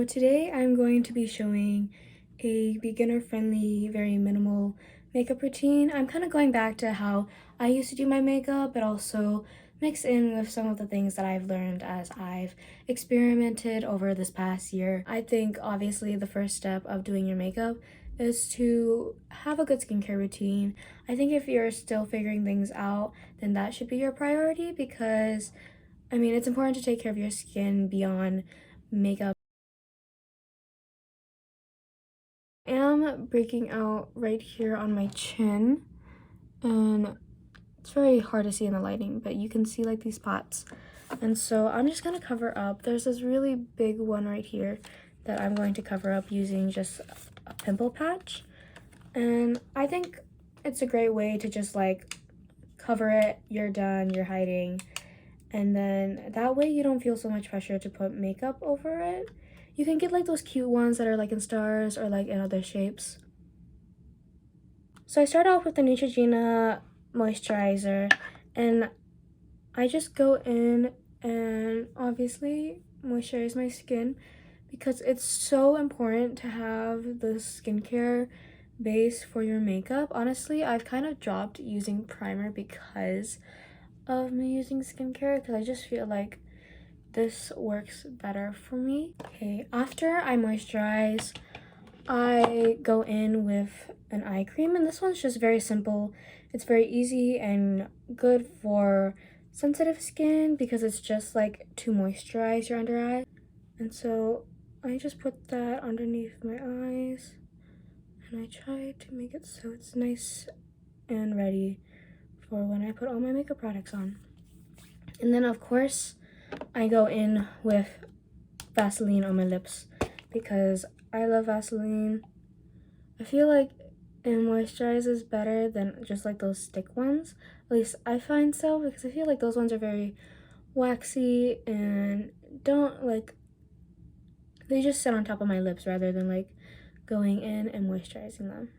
today I'm going to be showing a beginner-friendly, very minimal makeup routine. I'm kind of going back to how I used to do my makeup, but also mix in with some of the things that I've learned as I've experimented over this past year. I think obviously the first step of doing your makeup is to have a good skincare routine. I think if you're still figuring things out, then that should be your priority because it's important to take care of your skin beyond makeup. Am breaking out right here on my chin, and it's very hard to see in the lighting, but you can see like these spots, and so I'm just gonna cover up. There's this really big one right here that I'm going to cover up using just a pimple patch, and I think it's a great way to just like cover it. You're done, you're hiding, and then that way you don't feel so much pressure to put makeup over it. You can get like those cute ones that are like in stars or like in other shapes. So I start off with the Neutrogena moisturizer, and I just go in and obviously moisturize my skin because it's so important to have the skincare base for your makeup. Honestly, I've kind of dropped using primer because of me using skincare because I just feel like this works better for me. Okay, after I moisturize, I go in with an eye cream, and this one's just very simple. It's very easy and good for sensitive skin because it's just like to moisturize your under eye. And so I just put that underneath my eyes and I try to make it so it's nice and ready for when I put all my makeup products on. And then of course I go in with Vaseline on my lips because I love Vaseline. I feel like it moisturizes better than just like those stick ones. At least I find so, because I feel like those ones are very waxy and don't like, they just sit on top of my lips rather than like going in and moisturizing them.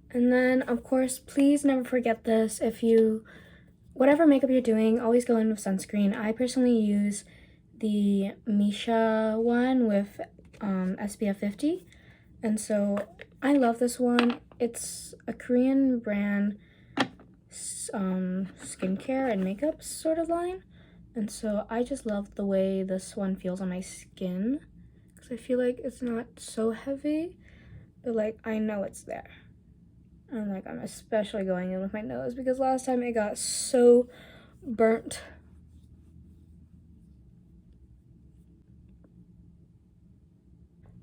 And then of course, please never forget this. Whatever makeup you're doing, always go in with sunscreen. I personally use the Misha one with SPF 50, and so I love this one. It's a Korean brand skincare and makeup sort of line, and so I just love the way this one feels on my skin because I feel like it's not so heavy, but like I know it's there. And like I'm especially going in with my nose because last time it got so burnt.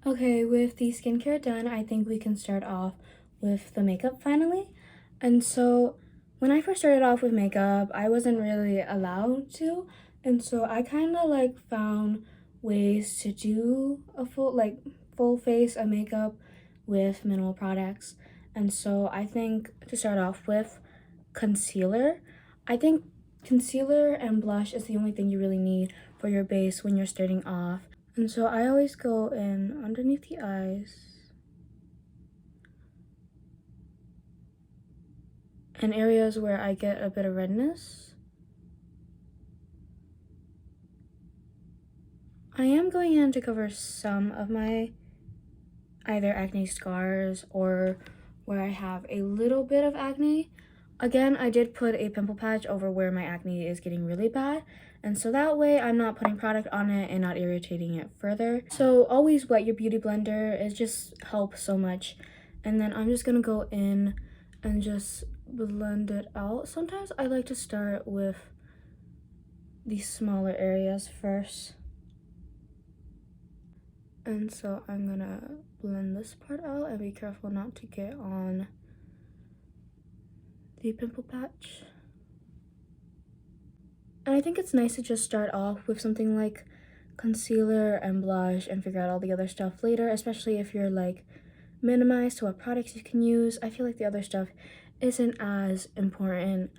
Okay, with the skincare done, I think we can start off with the makeup finally. And so when I first started off with makeup, I wasn't really allowed to. And so I kind of like found ways to do a full face of makeup with minimal products. And so I think to start off with concealer, I think concealer and blush is the only thing you really need for your base when you're starting off. And so I always go in underneath the eyes and areas where I get a bit of redness. I am going in to cover some of my either acne scars or where I have a little bit of acne. Again, I did put a pimple patch over where my acne is getting really bad, and so that way I'm not putting product on it and not irritating it further. So always wet your beauty blender. It just helps so much. And then I'm just gonna go in and just blend it out. Sometimes I like to start with these smaller areas first. And so I'm gonna blend this part out and be careful not to get on the pimple patch. And I think it's nice to just start off with something like concealer and blush and figure out all the other stuff later, especially if you're like minimized to what products you can use. I feel like the other stuff isn't as important,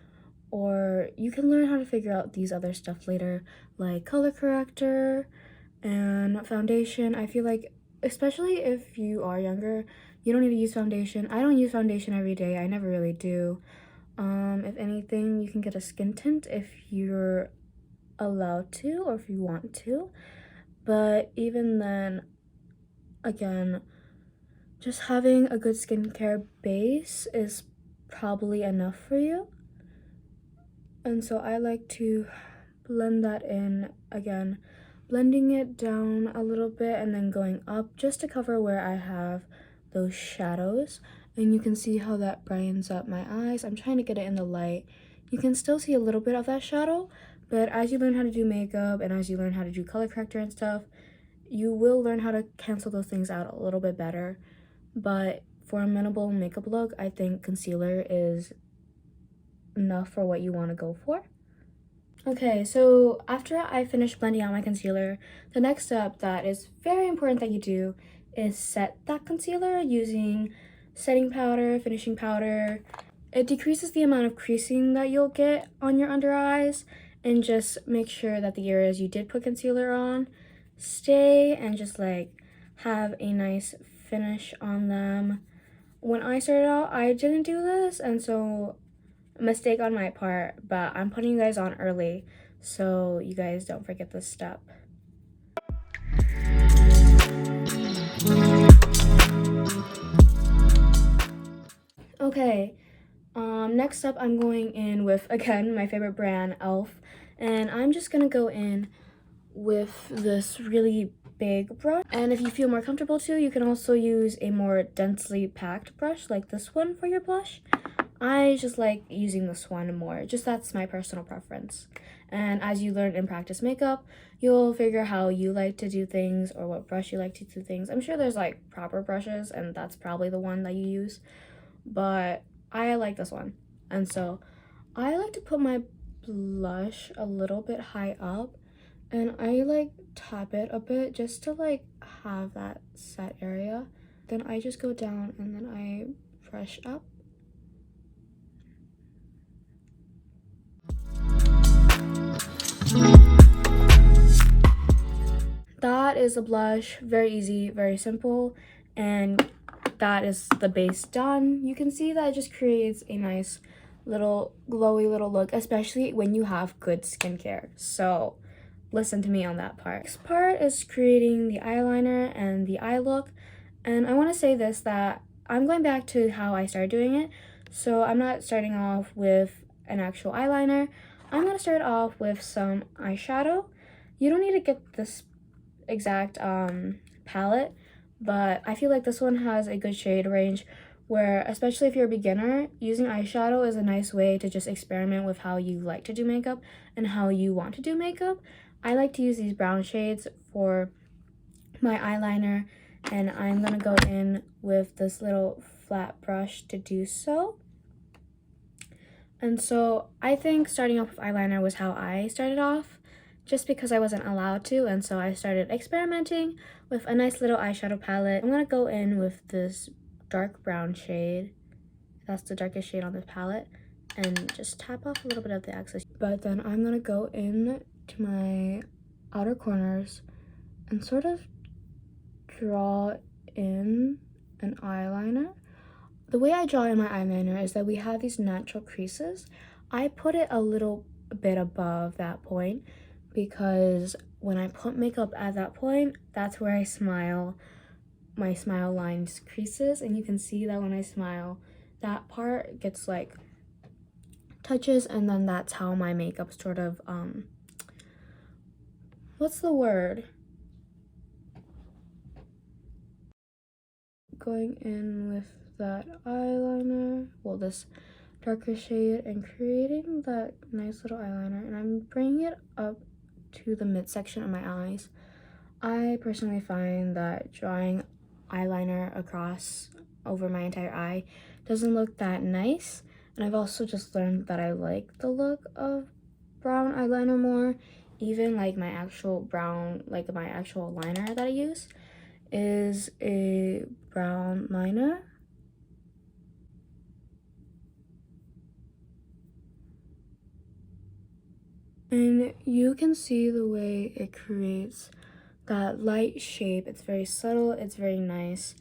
or you can learn how to figure out these other stuff later, like color corrector and foundation. I feel like especially if you are younger, you don't need to use foundation. I don't use foundation every day. I never really do. If anything, you can get a skin tint if you're allowed to or if you want to. But even then, again, just having a good skincare base is probably enough for you. And so I like to blend that in, again, blending it down a little bit and then going up just to cover where I have those shadows. And you can see how that brightens up my eyes. I'm trying to get it in the light. You can still see a little bit of that shadow, but as you learn how to do makeup and as you learn how to do color corrector and stuff, you will learn how to cancel those things out a little bit better. But for a minimal makeup look, I think concealer is enough for what you want to go for. Okay, so after I finish blending out my concealer, the next step that is very important that you do is set that concealer using setting powder, finishing powder. It decreases the amount of creasing that you'll get on your under eyes, and just make sure that the areas you did put concealer on stay and just like have a nice finish on them. When I started out, I didn't do this, and so mistake on my part, but I'm putting you guys on early so you guys don't forget this step. Okay, next up I'm going in with, again, my favorite brand, e.l.f. And I'm just gonna go in with this really big brush. And if you feel more comfortable too, you can also use a more densely packed brush like this one for your blush. I just like using this one more, just that's my personal preference. And as you learn and practice makeup, you'll figure how you like to do things or what brush you like to do things. I'm sure there's like proper brushes and that's probably the one that you use, but I like this one. And so I like to put my blush a little bit high up and I like tap it a bit just to like have that set area. Then I just go down and then I brush up. That is a blush, very easy, very simple, and that is the base done. You can see that it just creates a nice little glowy little look, especially when you have good skincare. So listen to me on that part. Next part is creating the eyeliner and the eye look. And I want to say this, that I'm going back to how I started doing it. So I'm not starting off with an actual eyeliner. I'm going to start off with some eyeshadow. You don't need to get this exact palette, but I feel like this one has a good shade range where, especially if you're a beginner, using eyeshadow is a nice way to just experiment with how you like to do makeup and how you want to do makeup. I like to use these brown shades for my eyeliner, and I'm gonna go in with this little flat brush to do so. And so I think starting off with eyeliner was how I started off, just because I wasn't allowed to, and so I started experimenting with a nice little eyeshadow palette. I'm gonna go in with this dark brown shade. That's the darkest shade on this palette, and just tap off a little bit of the excess. But then I'm gonna go in to my outer corners and sort of draw in an eyeliner. The way I draw in my eyeliner is that we have these natural creases. I put it a little bit above that point because when I put makeup at that point, that's where I smile. My smile lines creases, and you can see that when I smile, that part gets like touches, and then that's how my makeup sort of what's the word? Going in with that eyeliner, well, this darker shade, and creating that nice little eyeliner, and I'm bringing it up to the midsection of my eyes. I personally find that drawing eyeliner across over my entire eye doesn't look that nice, and I've also just learned that I like the look of brown eyeliner more. Even like my actual brown, like my actual liner that I use is a brown liner. And you can see the way it creates that light shape. It's very subtle, it's very nice.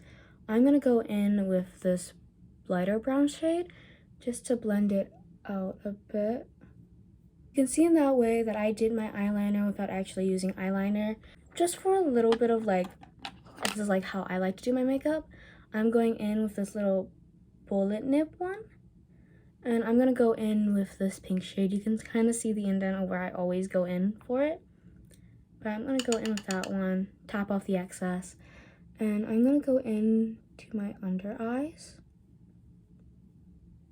I'm gonna go in with this lighter brown shade just to blend it out a bit. You can see in that way that I did my eyeliner without actually using eyeliner. Just for a little bit of like, this is like how I like to do my makeup. I'm going in with this little bullet nib one. And I'm gonna go in with this pink shade. You can kind of see the indent of where I always go in for it. But I'm gonna go in with that one, tap off the excess. And I'm gonna go in to my under eyes.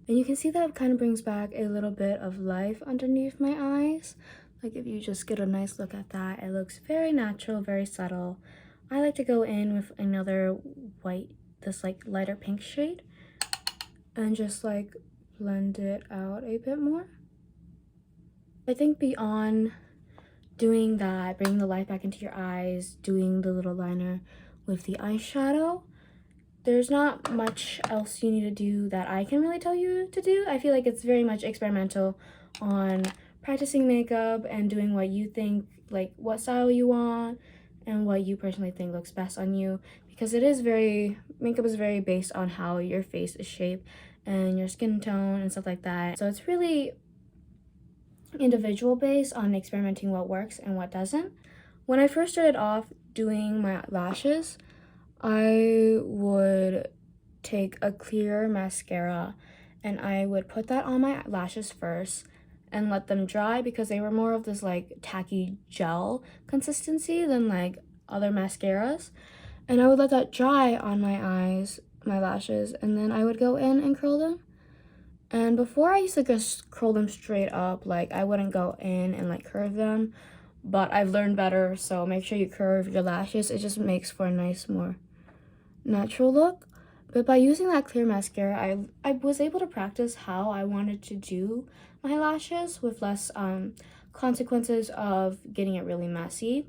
And you can see that it kind of brings back a little bit of life underneath my eyes. Like if you just get a nice look at that, it looks very natural, very subtle. I like to go in with another white, this like lighter pink shade, and just like blend it out a bit more. I think beyond doing that, bringing the light back into your eyes, doing the little liner with the eyeshadow, there's not much else you need to do that I can really tell you to do. I feel like it's very much experimental on practicing makeup and doing what you think, like what style you want and what you personally think looks best on you, because it is very, makeup is very based on how your face is shaped and your skin tone and stuff like that. So it's really individual based on experimenting what works and what doesn't. When I first started off doing my lashes, I would take a clear mascara and I would put that on my lashes first and let them dry, because they were more of this like tacky gel consistency than like other mascaras. And I would let that dry on my eyes, my lashes, and then I would go in and curl them. And before I used to just curl them straight up, like I wouldn't go in and like curve them, but I've learned better, so make sure you curve your lashes. It just makes for a nice, more natural look. But by using that clear mascara, I was able to practice how I wanted to do my lashes with less consequences of getting it really messy.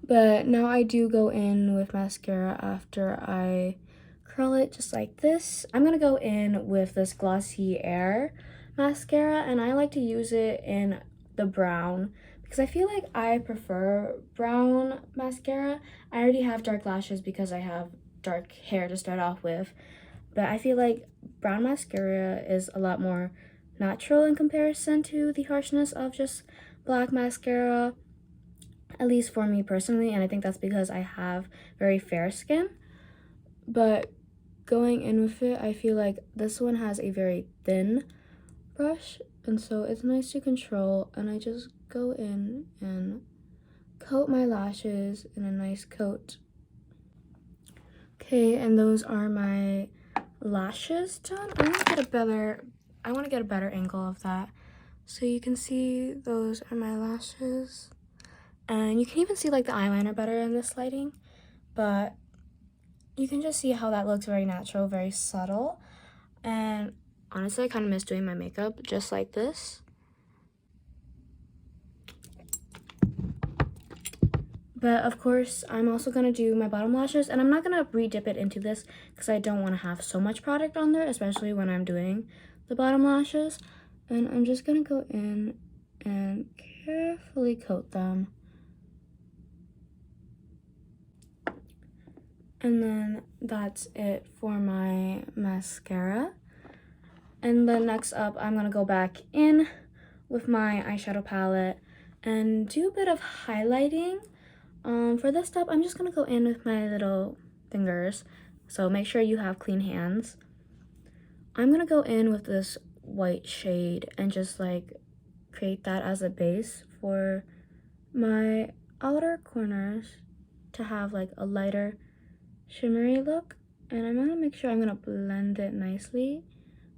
But now I do go in with mascara after I curl it, just like this. I'm gonna go in with this Glossy Air mascara, and I like to use it in the brown because I feel like I prefer brown mascara. I already have dark lashes because I have dark hair to start off with, but I feel like brown mascara is a lot more natural in comparison to the harshness of just black mascara, at least for me personally, and I think that's because I have very fair skin. But going in with it, I feel like this one has a very thin brush, and so it's nice to control, and I just go in and coat my lashes in a nice coat. Okay, and those are my lashes done. I want to get a better angle of that, so you can see those are my lashes. And you can even see like the eyeliner better in this lighting, but you can just see how that looks very natural, very subtle. And honestly, I kind of miss doing my makeup just like this. But of course, I'm also going to do my bottom lashes, and I'm not going to re-dip it into this because I don't want to have so much product on there, especially when I'm doing the bottom lashes. And I'm just going to go in and carefully coat them. And then that's it for my mascara. And then next up, I'm gonna go back in with my eyeshadow palette and do a bit of highlighting. For this step, I'm just gonna go in with my little fingers, so make sure you have clean hands. I'm gonna go in with this white shade and just like create that as a base for my outer corners to have like a lighter shimmery look. And I'm gonna make sure I'm gonna blend it nicely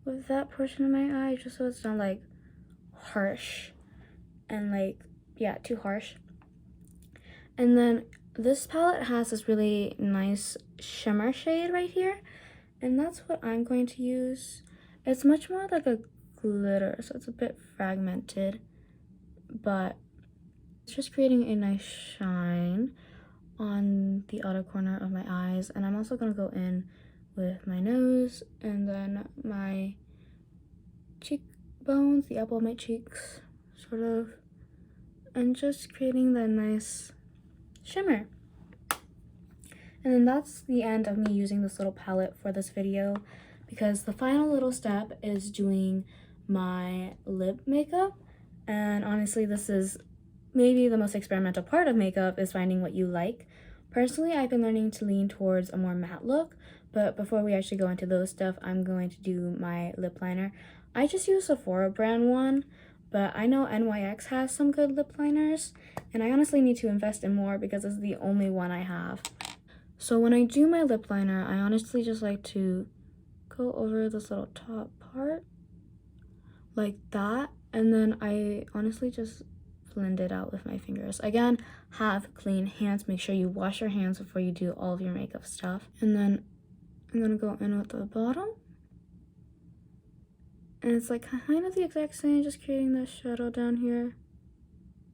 with that portion of my eye, just so it's not like harsh and like, yeah, too harsh. And then this palette has this really nice shimmer shade right here, and that's what I'm going to use. It's much more like a glitter, so it's a bit fragmented, but it's just creating a nice shine on the outer corner of my eyes. And I'm also gonna go in with my nose and then my cheekbones, the apple of my cheeks, sort of, and just creating that nice shimmer. And then that's the end of me using this little palette for this video, because the final little step is doing my lip makeup. And honestly, this is maybe the most experimental part of makeup, is finding what you like. Personally, I've been learning to lean towards a more matte look, but before we actually go into those stuff, I'm going to do my lip liner. I just use Sephora brand one, but I know NYX has some good lip liners, and I honestly need to invest in more because this is the only one I have. So when I do my lip liner, I honestly just like to go over this little top part like that, and then I honestly just blend it out with my fingers. Again, have clean hands. Make sure you wash your hands before you do all of your makeup stuff. And then I'm gonna go in with the bottom, and it's like kind of the exact same, just creating that shadow down here.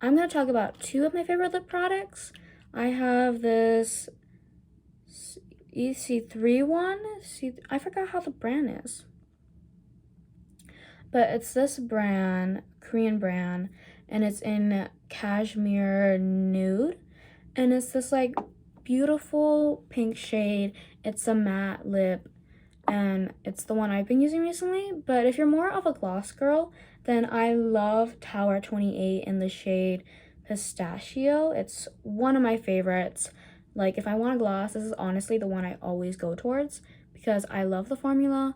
I'm gonna talk about two of my favorite lip products. I have this EC3 one. I forgot how the brand is, but it's this brand, Korean brand, and it's in Cashmere Nude, and it's this like beautiful pink shade. It's a matte lip, and it's the one I've been using recently. But if you're more of a gloss girl, then I love Tower 28 in the shade Pistachio. It's one of my favorites. Like, if I want a gloss, this is honestly the one I always go towards because I love the formula.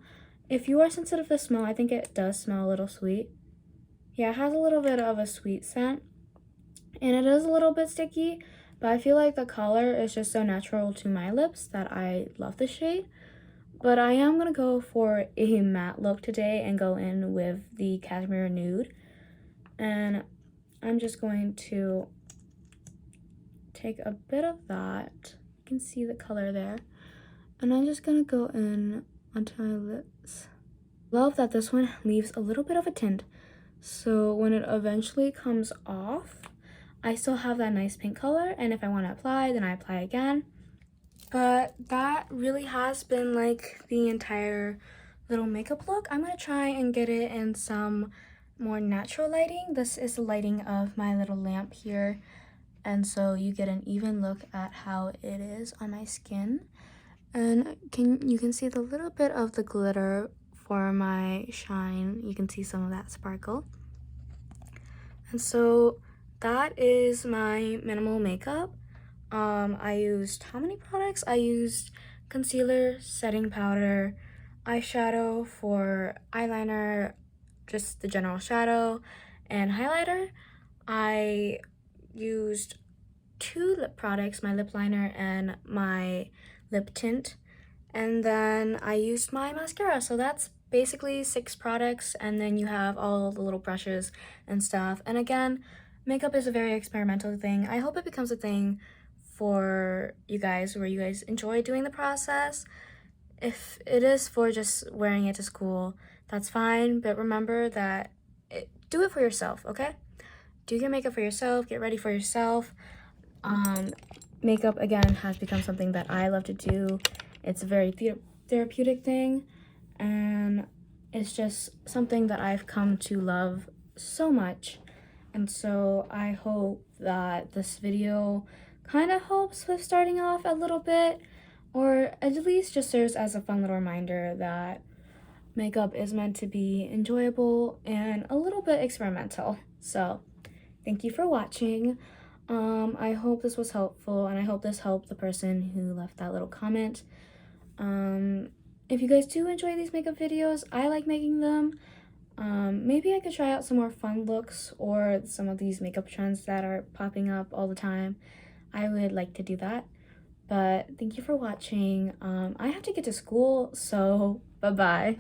If you are sensitive to smell, I think it does smell a little sweet. Yeah, it has a little bit of a sweet scent, and it is a little bit sticky, but I feel like the color is just so natural to my lips that I love the shade. But I am going to go for a matte look today and go in with the Cashmere Nude. And I'm just going to take a bit of that. You can see the color there. And I'm just going to go in onto my lips. Love that this one leaves a little bit of a tint. So when it eventually comes off, I still have that nice pink color. And if I want to apply, then I apply again. But that really has been like the entire little makeup look. I'm going to try and get it in some more natural lighting. This is the lighting of my little lamp here. And so you get an even look at how it is on my skin. And you can see the little bit of the glitter for my shine. You can see some of that sparkle. And so that is my minimal makeup. I used how many products? I used concealer, setting powder, eyeshadow for eyeliner, just the general shadow, and highlighter. I used 2 lip products, my lip liner and my lip tint, and then I used my mascara. So that's basically 6 products, and then you have all the little brushes and stuff. And again, makeup is a very experimental thing. I hope it becomes a thing for you guys where you guys enjoy doing the process. If it is for just wearing it to school, that's fine, but remember that do it for yourself, okay? Do your makeup for yourself, get ready for yourself. Makeup again has become something that I love to do. It's a very therapeutic thing, and it's just something that I've come to love so much. And so I hope that this video kind of helps with starting off a little bit, or at least just serves as a fun little reminder that makeup is meant to be enjoyable and a little bit experimental. So thank you for watching. I hope this was helpful, and I hope this helped the person who left that little comment. If you guys do enjoy these makeup videos, I like making them. Maybe I could try out some more fun looks or some of these makeup trends that are popping up all the time. I would like to do that. But thank you for watching. I have to get to school, so bye-bye.